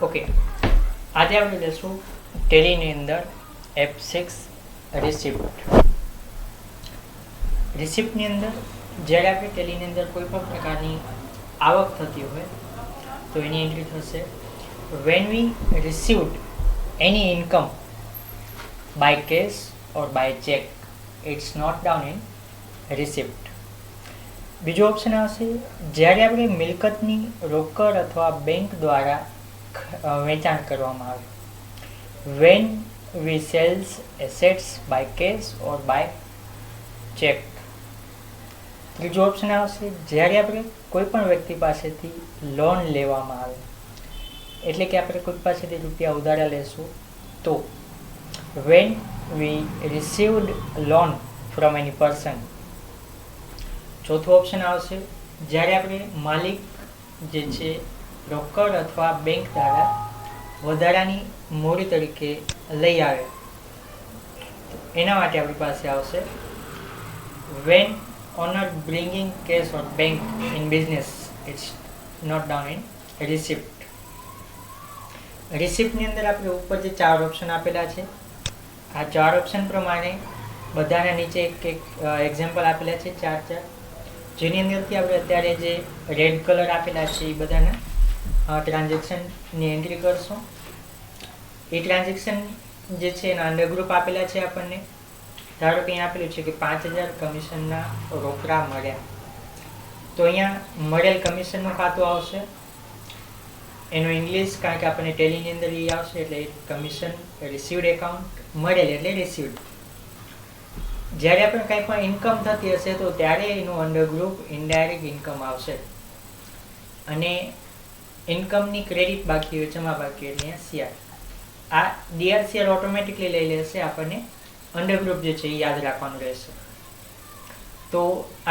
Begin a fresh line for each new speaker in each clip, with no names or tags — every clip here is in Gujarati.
ઓકે, આજે આપણે લેશું ટેલીની અંદર F6 રિસિપ્ટની અંદર જ્યારે આપણે ટેલીની અંદર કોઈ પણ પ્રકારની આવક થતી હોય તો એની એન્ટ્રી થશે when we received any income by cash or by check, it's not down in receipt. બીજો ઓપ્શન આવશે જ્યારે આપણે મિલકતની રોકડ અથવા બેંક દ્વારા વેચાણ કરવામાં આવે when we sells assets by cash or by check. ત્રીજો ઓપ્શન આવશે જ્યારે આપણે કોઈ પણ વ્યક્તિ પાસેથી લોન લેવામાં આવે એટલે કે આપણે કોઈ પાસેથી રૂપિયા ઉધારા લેશું તો when we received loan from any person. ચોથું ઓપ્શન આવશે જ્યારે આપણે માલિક જે છે રોકડ અથવા બેંક દ્વારા વધારાની મૂડી તરીકે લઈ આવે એના માટે આપણી પાસે આવશે when owner bringing cash or bank in business, it's not down in receipt. રિસિપ્ટની અંદર આપણે ઉપર જે 4 ઓપ્શન આપેલા છે આ 4 ઓપ્શન પ્રમાણે બધાના નીચે એક એક્ઝામ્પલ આપેલા છે 4 જેની અંદરથી આપણે અત્યારે જે રેડ કલર આપેલા છે એ બધાના ટ્રાન્ઝેક્શનની એન્ટ્રી કરશું. એ ટ્રાન્ઝેક્શન જે છે એના અંડરગ્રુપ આપેલા છે આપણને. ધારો કે અહીંયા આપેલું છે કે 5000 કમિશનના રોકડા મળ્યા તો અહીંયા મળેલ કમિશનનું ખાતું આવશે એનું ઇંગ્લિશ કારણ કે આપણને ટેલીની અંદર એ આવશે એટલે કમિશન રિસીવડ એકાઉન્ટ મળેલ એટલે રિસીવડ. જ્યારે આપણે કંઈ પણ ઇન્કમ થતી હશે તો ત્યારે એનું અંડરગ્રુપ ઇનડાયરેક્ટ ઇન્કમ આવશે અને ઇન્કમની ક્રેડિટ બાકી હોય જમા બાકી હોય એટલે સીઆર. આ ડીઆરસીઆર ઓટોમેટિકલી લઈ લેશે, આપણને અંડરગ્રુપ જે છે એ યાદ રાખવાનું રહેશે. તો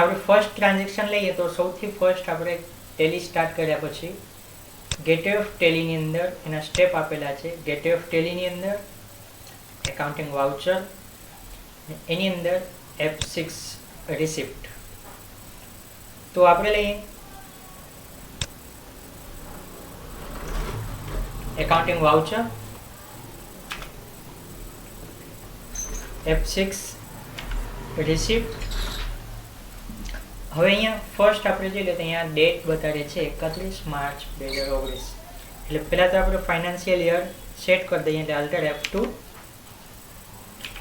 આપણે ફર્સ્ટ ટ્રાન્ઝેક્શન લઈએ તો સૌથી ફર્સ્ટ આપણે ટેલી સ્ટાર્ટ કર્યા પછી ગેટવે ઓફ ટેલીની અંદર એના સ્ટેપ આપેલા છે. ગેટવે ઓફ ટેલીની અંદર એકાઉન્ટિંગ વાઉચર, એની અંદર F6 રિસિપ્ટ. તો આપણે લઈએ એકાઉન્ટિંગ વાઉચર, F6 રિસિપ્ટ. હવે અહીંયા ફર્સ્ટ આપણે જોઈએ તો અહીંયા ડેટ બતાડે છે 31 માર્ચ 2019 એટલે પહેલાં તો આપણે ફાઇનાન્શિયલ યર સેટ કરી દઈએ એટલે અલ્ટર F2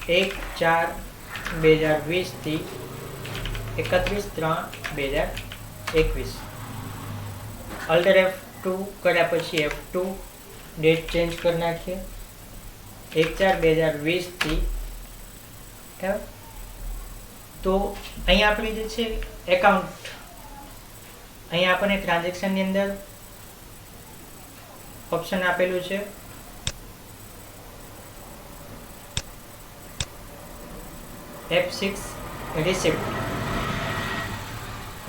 1/4/2020 થી 31/3/2021. અલ્ટર F2 કર્યા પછી F2 ડેટ ચેન્જ કરી નાખીએ 1/4/2020 થી. બરાબર, તો અહીંયા આપણી જે છે એકાઉન્ટ અહીંયા આપણને ટ્રાન્ઝેક્શનની અંદર ઓપ્શન આપેલું છે F6 રિસિપ્ટ.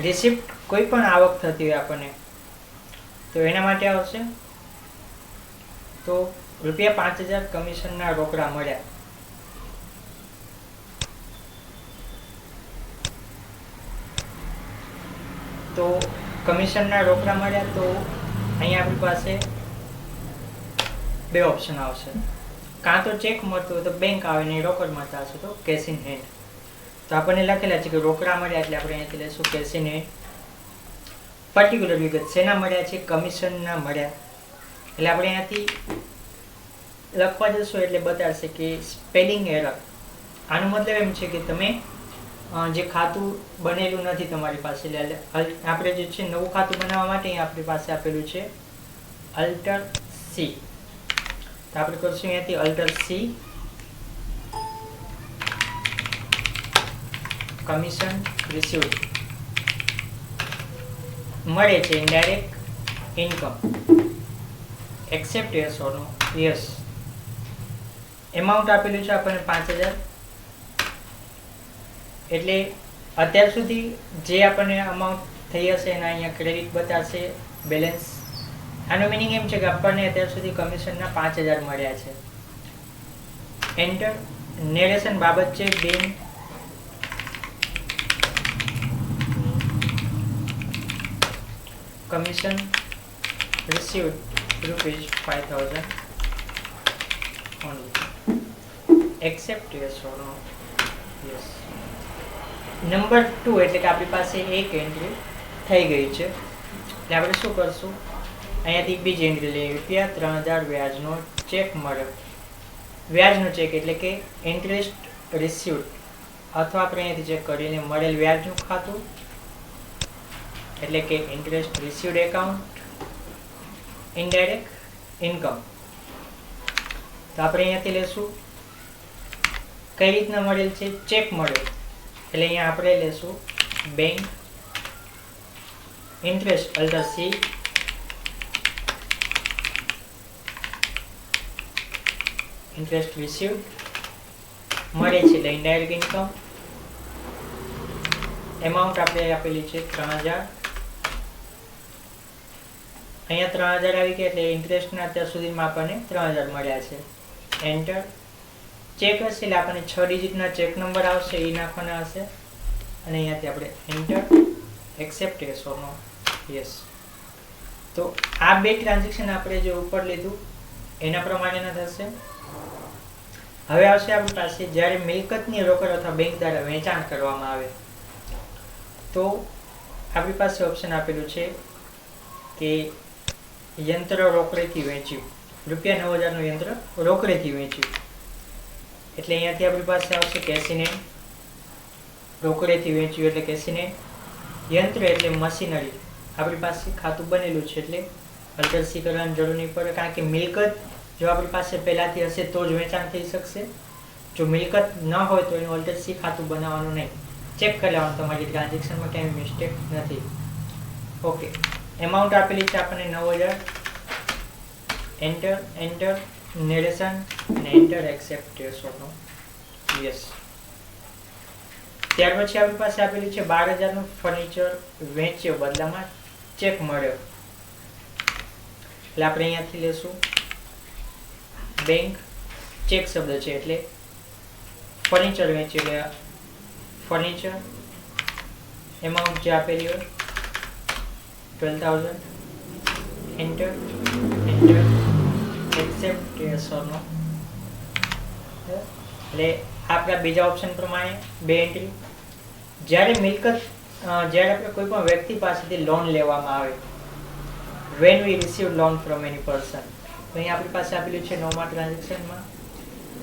રિસિપ્ટ કોઈ પણ આવક થતી હોય આપણને તો એના માટે આવશે તો ₹5000 કમિશનના રોકડા મળ્યા તો કમિશનના રોકડા મળ્યા તો અહીંયા આપણી પાસે બે ઓપ્શન આવશે. કાં તો ચેક મળતો હોય તો બેંક આવે ને રોકડ મળતા હશે તો કેશ ઇન હેન્ડ. તો આપણને લખેલા છે કે રોકડા મળ્યા એટલે આપણે અહીંયાથી લઈશું કેશ ઇન હેન્ડ. પર્ટિક્યુલર વિગત શેના મળ્યા છે? કમિશનના મળ્યા એટલે આપણે અહીંયાથી લખવા જશું એટલે બતાવશે કે સ્પેલિંગ એરર. આનો મતલબ એમ છે કે તમે જે ખાતું બનેલું નથી તમારી પાસે એટલે આપણે જે છે નવું ખાતું બનાવવા માટે આપણી પાસે આપેલું છે અલ્ટર સી. તો આપણે કરશું અહીંયાથી અલ્ટર સી કમિશન રિસીવ્ડ મળે છે indirect income accept yes or no? Yes. Amount આપેલું છે આપણને 5000 એટલે અત્યાર સુધી જે આપણને અમાઉન્ટ થઈ હશે એના અહીંયા ક્રેડિટ બતાવશે બેલેન્સ. આનો મિનિંગ એમ છે કે આપણને અત્યાર સુધી કમિશનના 5000 મળ્યા છે. એન્ટર. નેરેશન બાબત છે બેન commission received ₹5,000 only. Accept yes or no? Yes. Number 2 એટલે કે આપણી પાસે એક એન્ટ્રી થઈ ગઈ છે, એટલે આપણે શું કરશું, અહીંયાથી બીજી એન્ટ્રી લઈએ, ₹3,000 વ્યાજનો ચેક મળ્યો. વ્યાજનો ચેક એટલે કે ઇન્ટરેસ્ટ રિસીવ્ડ, અથવા આપણે અહીંયાથી ચેક કરીને મળેલ વ્યાજનું ખાતું એટલે કે interest received account, indirect income. તો આપણે અહીંયાથી લેશું કઈ રીતના મળેલ છે, ચેક મળ્યો એટલે અહીંયા આપણે લેશું bank interest alter C interest received મળે છે એટલે ઇનડાયરેક્ટ ઇન્કમ. એમાઉન્ટ આપણે આપેલી છે 3,000. અહીંયા 3,000 આવી ગયા એટલે ઇન્ટરેસ્ટના અત્યાર સુધીમાં આપણને 3,000 મળ્યા છે. એન્ટર. ચેક હશે એટલે આપણને 6 ડિજિટના ચેક નંબર આવશે, એ નાખવાના હશે, અને અહીંયાથી આપણે enter. Accept yes or no? Yes. તો આ બે ટ્રાન્ઝેક્શન આપણે જે ઉપર લીધું એના પ્રમાણેના થશે. હવે આવશે આપણી પાસે જ્યારે મિલકતની રોકડ અથવા બેંક દ્વારા વેચાણ કરવામાં આવે તો આપણી પાસે ઓપ્શન આપેલું છે કે યંત્ર રોકડેથી વેચ્યું, ₹9,000નું યંત્ર રોકડેથી વેચ્યું, એટલે અહીંયાથી આપણી પાસે આવશે કેશિનેટ. રોકડેથી વેચ્યું એટલે કેશિનેટ. યંત્ર એટલે મશીનરી, આપણી પાસે ખાતું બનેલું છે એટલે અલ્ટર સી કરવાની જરૂર નહીં પડે, કારણ કે મિલકત જો આપણી પાસે પહેલાંથી હશે તો જ વેચાણ થઈ શકશે. જો મિલકત ન હોય તો એનું અલ્ટર સી ખાતું બનાવવાનું નહીં, ચેક કરી લેવાનું તમારી ટ્રાન્ઝેક્શનમાં ક્યાંય મિસ્ટેક નથી. ઓકે, એમાઉન્ટ આપેલી છે આપણને 9,000. એન્ટર. એન્ટર. નેરેશન અને enter. Accept yes or no? Yes. ત્યાર પછી આપણી પાસે આપેલી છે 12,000નું ફર્નિચર વેચ્યો, બદલામાં ચેક મળ્યો, એટલે આપણે અહીંયાથી લેશું બેંક. ચેક શબ્દ છે એટલે ફર્નિચર વેચ્યું એટલે ફર્નિચર. એમાઉન્ટ જે આપેલી હોય 12,000. Enter. Enter. Accept yes or no? એટલે આપણા બીજા ઓપ્શન પ્રમાણે બે એન્ટ્રી. જ્યારે જ્યારે આપણે કોઈ પણ વ્યક્તિ પાસેથી લોન લેવામાં આવે, when we receive loan from any person, તો અહીં આપણી પાસે આપેલું છે નોમા ટ્રાન્ઝેક્શનમાં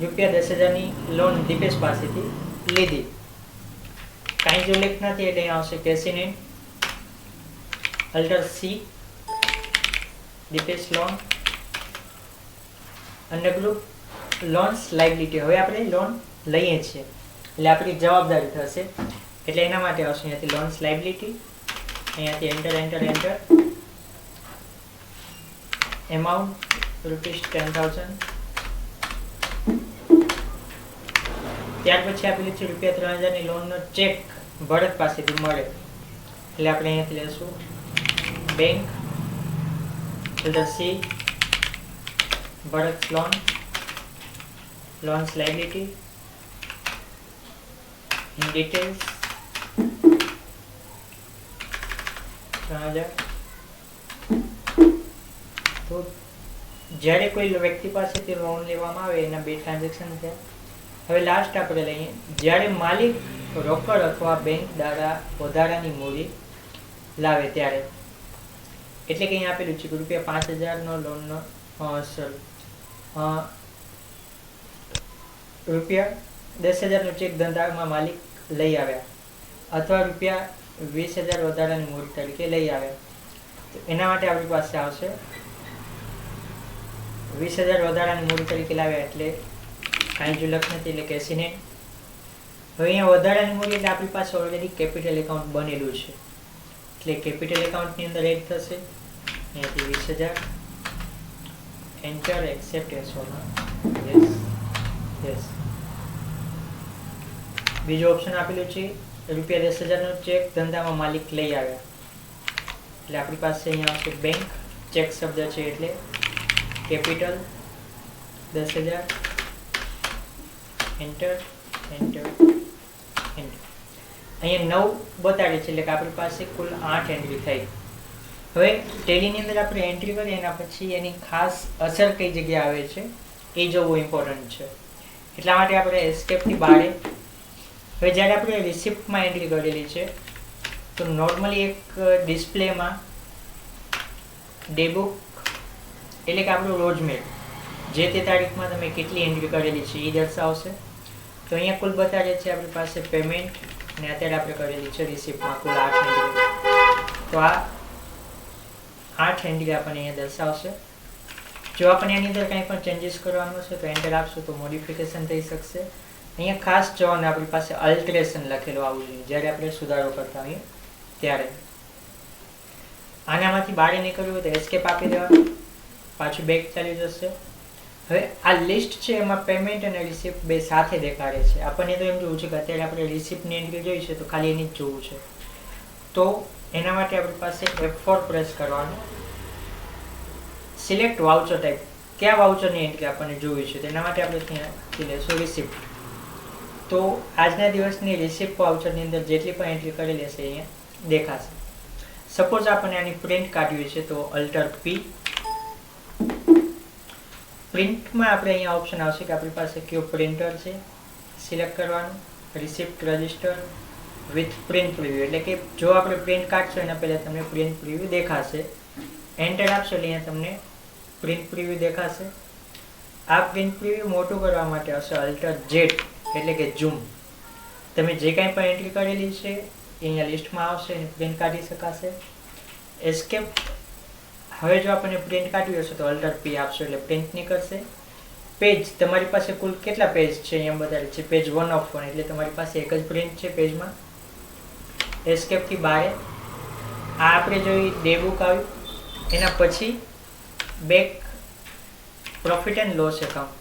₹10,000ની લોન દીપેશ પાસેથી લીધી, કાંઈ જ ઉલ્લેખ નથી એટલે અહીં આવશે કેશિનેટ અલ્ટર સી દીપેશ લોન અને ગ્રુપ લોન્સ લાયબિલિટી. હવે આપણે લોન લઈએ છીએ એટલે આપણી જવાબદારી થશે, એટલે એના માટે આવશે અહીંયાથી લોન્સ લાયબિલિટી. અહીંયાથી એન્ટર. એન્ટર. એન્ટર. એમાઉન્ટ ₹10,000. ત્યાર પછી આપેલું છે ₹3,000ની લોનનો ચેક ભરત પાસેથી મળે, એટલે આપણે અહીંયાથી લેશું bank C Bharat loan loans liability in details 3,000. તો જ્યારે કોઈ વ્યક્તિ પાસેથી લોન લેવામાં આવે એના બે ટ્રાન્ઝેક્શન છે. હવે લાસ્ટ આપણે લઈએ જ્યારે માલિક રોકડ અથવા બેંક દ્વારા વધારાની મૂડી લાવે ત્યારે, એટલે કે અહીંયા આપેલું છે કે ₹5,000નો લોનનો ₹10,000નો ચેક ધંધામાં માલિક લઈ આવ્યા અથવા ₹20,000 વધારાની મૂડી તરીકે લઈ આવ્યા, તો એના માટે આપણી પાસે આવશે 20,000 વધારાની મૂડી તરીકે લાવ્યા એટલે કાંઈ જ લખ નથી એટલે કેશિનેટ. હવે અહીંયા વધારાની મૂડી એટલે આપણી પાસે ઓલરેડી કેપિટલ એકાઉન્ટ બનેલું છે એટલે કેપિટલ એકાઉન્ટની અંદર એડ થશે. અહીંયાથી 20,000. Enter. Accept yes or no? Yes. Yes. બીજો ઓપ્શન આપેલું છે ₹10,000નો ચેક ધંધામાં માલિક લઈ આવ્યા, એટલે આપણી પાસે અહીંયા આવશે બેંક. ચેક શબ્દ છે એટલે કેપિટલ 10,000. એન્ટર. એન્ટર. એન્ટર. અહીંયા 9 બતાડે છે એટલે કે આપણી પાસે કુલ 8 એન્ટ્રી થઈ. હવે ટેલીની અંદર આપણે એન્ટ્રી કરીએ એના પછી એની ખાસ અસર કઈ જગ્યાએ આવે છે એ જોવું ઇમ્પોર્ટન્ટ છે. એટલા માટે આપણે એસ્કેપથી બહાર. હવે જ્યારે આપણે રિસિપ્ટમાં એન્ટ્રી કરેલી છે તો નોર્મલી એક ડિસ્પ્લેમાં ડેબુક એટલે કે આપણું રોજમેર જે તે તારીખમાં તમે કેટલી એન્ટ્રી કરેલી છે એ દર્શાવશે. તો અહીંયા કુલ બતાવે છે આપણી પાસે પેમેન્ટ અને અત્યારે આપણે કરેલી છે રિસિપ્ટમાં કુલ 8 એન્ટ્રી. તો આ 8 એન્ટ્રી આપણને અહીંયા દર્શાવશે. જો આપણે એની અંદર કંઈ પણ ચેન્જીસ કરવાનો છે તો એન્ટર આપશું તો મોડિફિકેશન થઈ શકશે. અહીંયા ખાસ જોવાનું આપણી પાસે અલ્ટરેશન લખેલું આવવું જોઈએ જ્યારે આપણે સુધારો કરતા હોઈએ ત્યારે. આનામાંથી બહાર નીકળવું હોય તો એસ્કેપ આપી દેવાનું, પાછું બેક ચાલી જશે. હવે આ લિસ્ટ છે એમાં પેમેન્ટ અને રિસિપ્ટ બે સાથે દેખાડે છે. આપણને તો એમ જોવું છે કે અત્યારે આપણે રિસિપ્ટની એન્ટ્રી જોઈ છે તો ખાલી એની જ જોવું છે. તો એના માટે આપણી પાસે F4 પ્રેસ કરવાનું. સિલેક્ટ વાઉચર ટાઈપ, કયા વાઉચરની એન્ટ્રી આપણને જોવી છે તેના માટે આપણે ત્યાં લેશું રિસિપ્ટ. તો આજના દિવસની રિસિપ્ટ વાઉચરની અંદર જેટલી પણ એન્ટ્રી કરેલી હશે અહીંયા દેખાશે. સપોઝ આપણને આની પ્રિન્ટ કાઢવી છે તો અલ્ટર P. પ્રિન્ટમાં આપણે અહીંયા ઓપ્શન આવશે કે આપણી પાસે કયો પ્રિન્ટર છે, સિલેક્ટ કરવાનું. Receipt register with print preview, એટલે કે જો આપણે પ્રિન્ટ કાઢશો એના પહેલાં તમને પ્રિન્ટ પ્રિવ્યુ દેખાશે. એન્ટર આપશો એટલે અહીંયા તમને પ્રિન્ટ પ્રિવ્યુ દેખાશે. આ પ્રિન્ટ પ્રિવ્યુ મોટું કરવા માટે હશે અલ્ટર Z એટલે કે ઝૂમ. તમે જે કાંઈ પણ એન્ટ્રી કરેલી છે એ અહીંયા લિસ્ટમાં આવશે અને પ્રિન્ટ કાઢી શકાશે. એસ્કેપ. હવે જો આપણને પ્રિન્ટ કાઢવી હશે તો અલ્ટર P આપશો એટલે પ્રિન્ટ નીકળશે. પેજ, તમારી પાસે કુલ કેટલા પેજ છે અહીંયા બતાવે છે પેજ 1 of 1 એટલે તમારી પાસે એક જ પ્રિન્ટ છે પેજમાં. એસ્કેપથી બહાર. આ આપણે જોઈ ડેબુક આવ્યું. એના પછી back profit and loss account.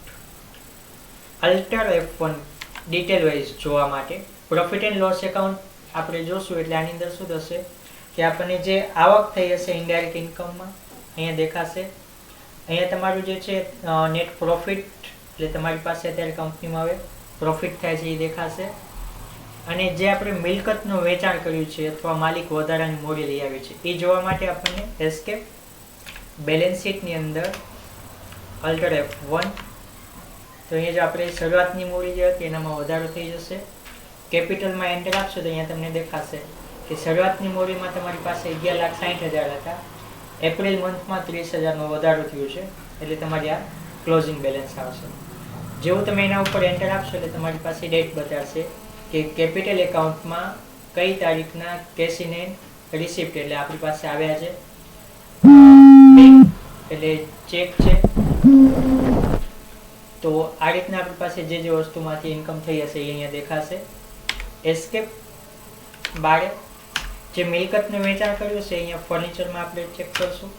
Alter F1 detail wise જોવા માટે પ્રોફિટ એન્ડ લોસ એકાઉન્ટ આપણે જોશું એટલે આની અંદર શું થશે કે આપણને જે આવક થઈ હશે ઇનડાયરેક્ટ ઇન્કમમાં અહીંયા દેખાશે. અહીંયા તમારું જે છે નેટ પ્રોફિટ એટલે તમારી પાસે અત્યારે કંપનીમાં હવે પ્રોફિટ થાય છે એ દેખાશે. અને જે આપણે મિલકતનું વેચાણ કર્યું છે અથવા માલિક વધારાની મૂડી લઈ આવી છે એ જોવા માટે આપણને એસ્કેપ. બેલેન્સ શીટની અંદર અલ્ટર F1. તો અહીંયા જો આપણે શરૂઆતની મૂડી જે હતી એનામાં વધારો થઈ જશે. કેપિટલમાં એન્ટર આપશો તો અહીંયા તમને દેખાશે કે શરૂઆતની મૂડીમાં તમારી પાસે 11,60,000 હતા. એપ્રિલ મંથમાં 30,000નો વધારો થયો છે એટલે તમારી આ ક્લોઝિંગ બેલેન્સ આવશે. જેવું તમે એના ઉપર એન્ટર આપશો એટલે તમારી પાસે ડેટ બતાવશે કે કેપિટલ એકાઉન્ટમાં કઈ તારીખના કેશ ઇન હેન્ડ રિસિપ્ટ એટલે આપણી પાસે આવ્યા છે એટલે ચેક છે. તો આ રીતના આપણી પાસે જે જે વસ્તુમાંથી ઇન્કમ થઈ હશે એ અહીંયા દેખાશે. એસ્કેપ બારે. જે મિલકતનું વેચાણ કર્યું છે અહીંયા ફર્નિચરમાં આપણે ચેક કરશું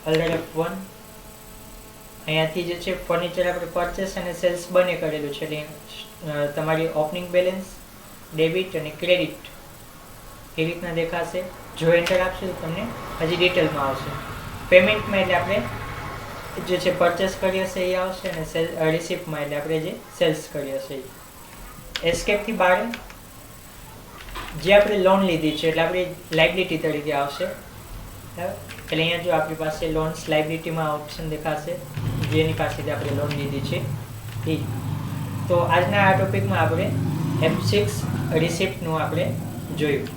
અલ્ટર F1. અહીંયાથી જે છે ફર્નિચર આપણે પરચેસ અને સેલ્સ બંને કરેલું છે એટલે તમારી ઓપનિંગ બેલેન્સ, ડેબિટ અને ક્રેડિટ એ રીતના દેખાશે. જો એન્ટર આપશો તો તમને હજી ડિટેલમાં આવશે. પેમેન્ટમાં એટલે આપણે જે છે પરચેસ કરી હશે એ આવશે અને રિસિપ્ટમાં એટલે આપણે જે સેલ્સ કરી હશે એ. એસ્કેપથી બહાર. જે આપણે લોન લીધી છે એટલે આપણી લાયબિલિટી તરીકે આવશે. એટલે અહીંયા જો આપણી પાસે લોન્સ લાયબિલિટીમાં ઓપ્શન દેખાશે જેની પાસેથી આપણે લોન લીધી છે એ. તો આજના આ ટોપિકમાં આપણે F6 રિસિપ્ટનું આપણે જોયું.